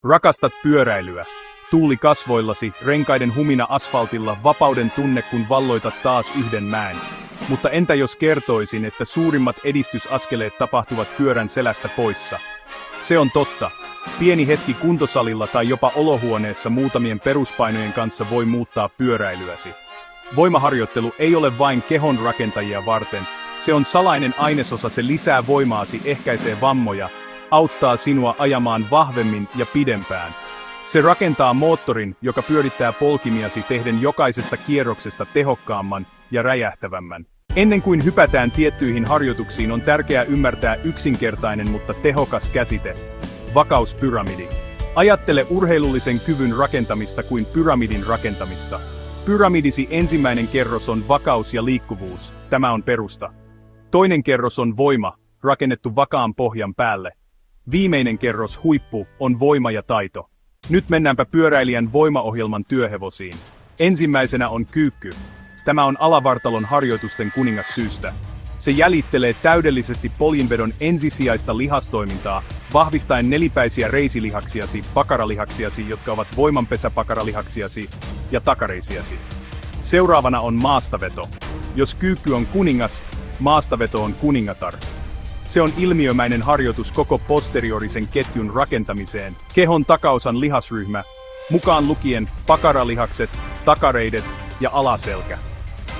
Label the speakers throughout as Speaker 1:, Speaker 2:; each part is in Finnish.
Speaker 1: Rakastat pyöräilyä. Tuuli kasvoillasi, renkaiden humina asfaltilla, vapauden tunne kun valloitat taas yhden mäen. Mutta entä jos kertoisin, että suurimmat edistysaskeleet tapahtuvat pyörän selästä poissa? Se on totta. Pieni hetki kuntosalilla tai jopa olohuoneessa muutamien peruspainojen kanssa voi muuttaa pyöräilyäsi. Voimaharjoittelu ei ole vain kehon rakentajia varten. Se on salainen ainesosa, se lisää voimaasi, ehkäisee vammoja, auttaa sinua ajamaan vahvemmin ja pidempään. Se rakentaa moottorin, joka pyörittää polkimiasi tehden jokaisesta kierroksesta tehokkaamman ja räjähtävämmän. Ennen kuin hypätään tiettyihin harjoituksiin, on tärkeää ymmärtää yksinkertainen mutta tehokas käsite: vakauspyramidi. Ajattele urheilullisen kyvyn rakentamista kuin pyramidin rakentamista. Pyramidisi ensimmäinen kerros on vakaus ja liikkuvuus. Tämä on perusta. Toinen kerros on voima, rakennettu vakaan pohjan päälle. Viimeinen kerros, huippu, on voima ja taito. Nyt mennäänpä pyöräilijän voimaohjelman työhevosiin. Ensimmäisenä on kyykky. Tämä on alavartalon harjoitusten kuningas syystä. Se jäljittelee täydellisesti poljinvedon ensisijaista lihastoimintaa, vahvistaen nelipäisiä reisilihaksiasi, pakaralihaksiasi, jotka ovat voimanpesäpakaralihaksiasi ja takareisiasi. Seuraavana on maastaveto. Jos kyykky on kuningas, maastaveto on kuningatar. Se on ilmiömäinen harjoitus koko posteriorisen ketjun rakentamiseen, kehon takaosan lihasryhmä, mukaan lukien pakaralihakset, takareidet ja alaselkä.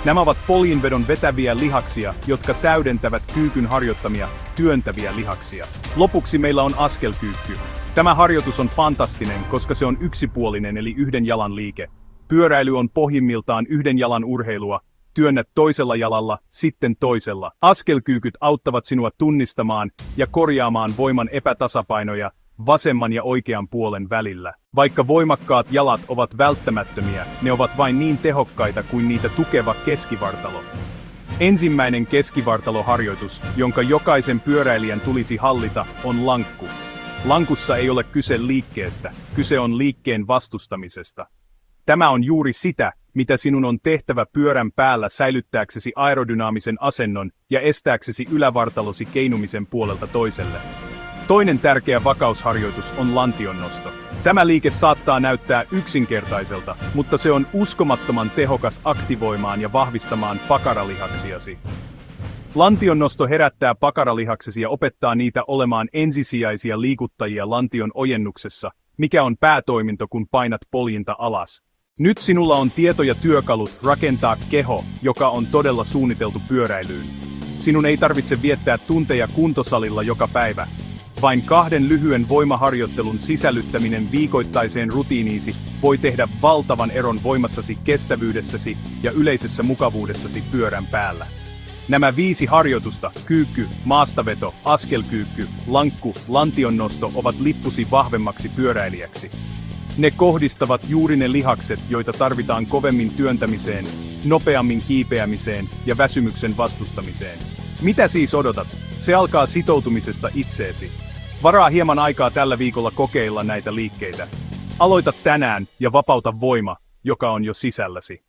Speaker 1: Nämä ovat poljinvedon vetäviä lihaksia, jotka täydentävät kyykyn harjoittamia, työntäviä lihaksia. Lopuksi meillä on askelkyykky. Tämä harjoitus on fantastinen, koska se on yksipuolinen eli yhden jalan liike. Pyöräily on pohjimmiltaan yhden jalan urheilua. Työnnät toisella jalalla, sitten toisella. Askelkyykyt auttavat sinua tunnistamaan ja korjaamaan voiman epätasapainoja vasemman ja oikean puolen välillä. Vaikka voimakkaat jalat ovat välttämättömiä, ne ovat vain niin tehokkaita kuin niitä tukeva keskivartalo. Ensimmäinen keskivartaloharjoitus, jonka jokaisen pyöräilijän tulisi hallita, on lankku. Lankussa ei ole kyse liikkeestä, kyse on liikkeen vastustamisesta. Tämä on juuri sitä, mitä sinun on tehtävä pyörän päällä säilyttääksesi aerodynaamisen asennon ja estääksesi ylävartalosi keinumisen puolelta toiselle. Toinen tärkeä vakausharjoitus on lantionnosto. Tämä liike saattaa näyttää yksinkertaiselta, mutta se on uskomattoman tehokas aktivoimaan ja vahvistamaan pakaralihaksiasi. Lantionnosto herättää pakaralihaksesi ja opettaa niitä olemaan ensisijaisia liikuttajia lantion ojennuksessa, mikä on päätoiminto kun painat poljinta alas. Nyt sinulla on tieto ja työkalut rakentaa keho, joka on todella suunniteltu pyöräilyyn. Sinun ei tarvitse viettää tunteja kuntosalilla joka päivä. Vain 2 lyhyen voimaharjoittelun sisällyttäminen viikoittaiseen rutiiniisi voi tehdä valtavan eron voimassasi, kestävyydessäsi ja yleisessä mukavuudessasi pyörän päällä. Nämä 5 harjoitusta, kyykky, maastaveto, askelkyykky, lankku, lantionnosto, ovat lippusi vahvemmaksi pyöräilijäksi. Ne kohdistavat juuri ne lihakset, joita tarvitaan kovemmin työntämiseen, nopeammin kiipeämiseen ja väsymyksen vastustamiseen. Mitä siis odotat? Se alkaa sitoutumisesta itseesi. Varaa hieman aikaa tällä viikolla kokeilla näitä liikkeitä. Aloita tänään ja vapauta voima, joka on jo sisälläsi.